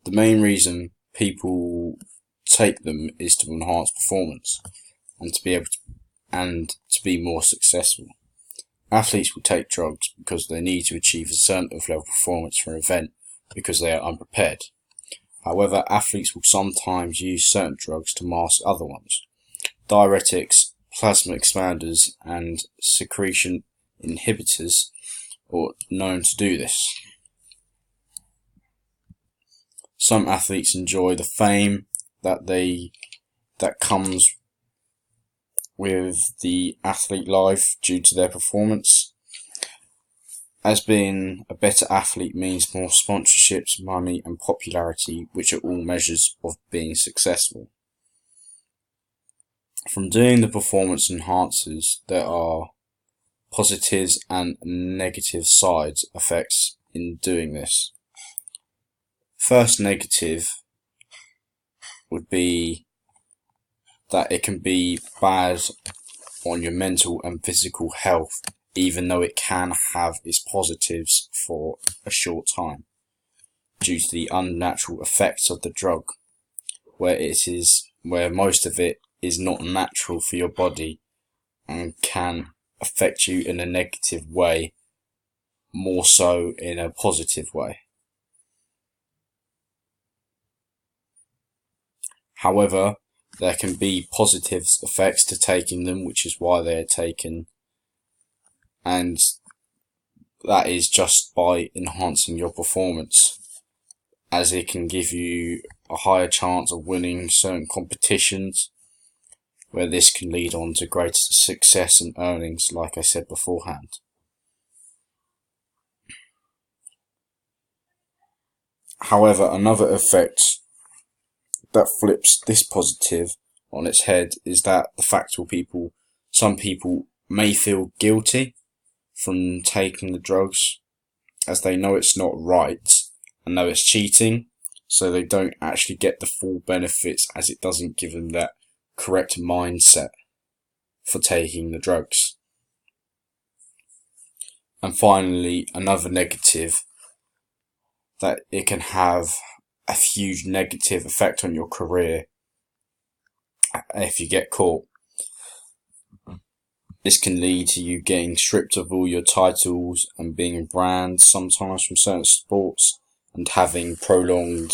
The main reason people take them is to enhance performance and to be more successful. Athletes will take drugs because they need to achieve a certain level of performance for an event because they are unprepared. However, athletes will sometimes use certain drugs to mask other ones. Diuretics, plasma expanders, and secretion inhibitors are known to do this. Some athletes enjoy the fame that comes with the athlete life due to their performance, as being a better athlete means more sponsorships, money and popularity, which are all measures of being successful. From doing the performance enhancers, there are positives and negative side effects in doing this. First negative would be that it can be bad on your mental and physical health, even though it can have its positives for a short time, due to the unnatural effects of the drug, where most of it is not natural for your body and can affect you in a negative way, more so in a positive way. However, there can be positive effects to taking them, which is why they are taken, and that is just by enhancing your performance, as it can give you a higher chance of winning certain competitions, where this can lead on to greater success and earnings, like I said beforehand. However, another effect that flips this positive on its head is that the fact will some people may feel guilty from taking the drugs, as they know it's not right and know it's cheating, so they don't actually get the full benefits, as it doesn't give them that correct mindset for taking the drugs. And finally, another negative, that it can have a huge negative effect on your career if you get caught. This can lead to you getting stripped of all your titles and being banned sometimes from certain sports, and having prolonged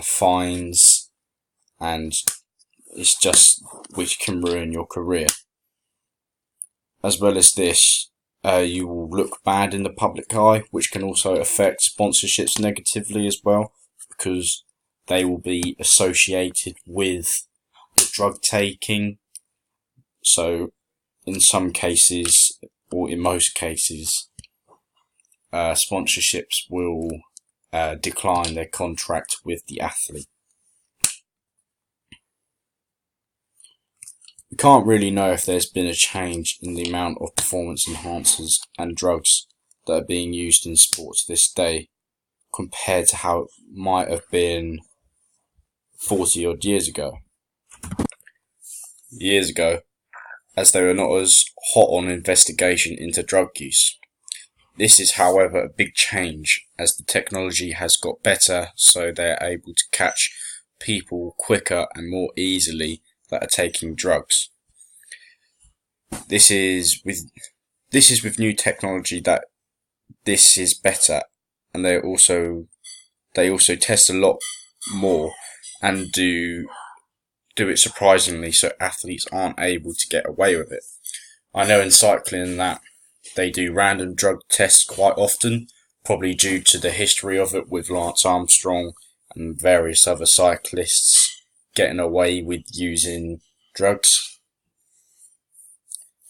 fines, and which can ruin your career. As well as this, you will look bad in the public eye, which can also affect sponsorships negatively as well, because they will be associated with the drug taking. So in some cases, or in most cases, sponsorships will decline their contract with the athlete. We can't really know if there's been a change in the amount of performance enhancers and drugs that are being used in sports this day compared to how it might have been 40 odd years ago, as they were not as hot on investigation into drug use. This is, however, a big change, as the technology has got better, so they are able to catch people quicker and more easily that are taking drugs. This is with new technology that this is better, and they also test a lot more and do it surprisingly, so athletes aren't able to get away with it. I know in cycling that they do random drug tests quite often, probably due to the history of it with Lance Armstrong and various other cyclists getting away with using drugs.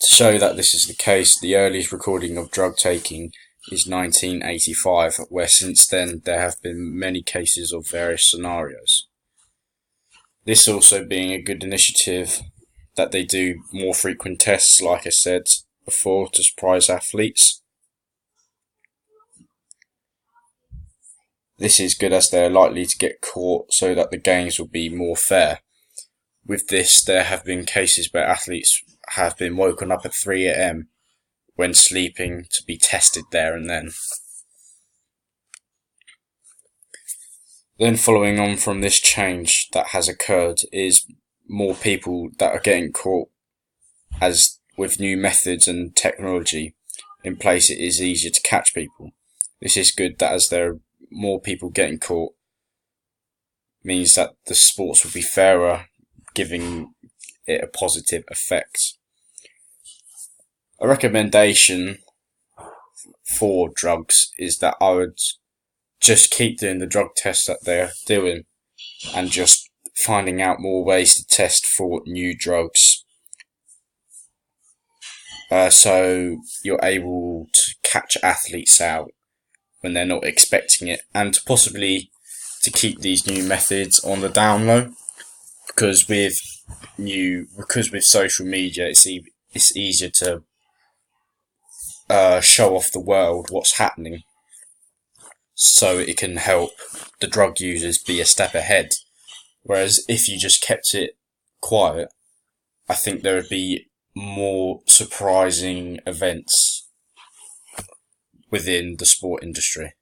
To show that this is the case, the earliest recording of drug taking is 1985, where since then there have been many cases of various scenarios. This also being a good initiative, that they do more frequent tests, like I said before, to surprise athletes. This is good, as they are likely to get caught, so that the games will be more fair. With this, there have been cases where athletes have been woken up at 3 AM when sleeping to be tested there and then. Then following on from this change that has occurred is more people that are getting caught, as with new methods and technology in place it is easier to catch people. This is good, that as there are more people getting caught means that the sports will be fairer, giving it a positive effect. A recommendation for drugs is that I would just keep doing the drug tests that they're doing and just finding out more ways to test for new drugs, so you're able to catch athletes out when they're not expecting it, and possibly to keep these new methods on the down low, because with social media it's easier to show off the world what's happening, so it can help the drug users be a step ahead. Whereas if you just kept it quiet, I think there would be more surprising events within the sport industry.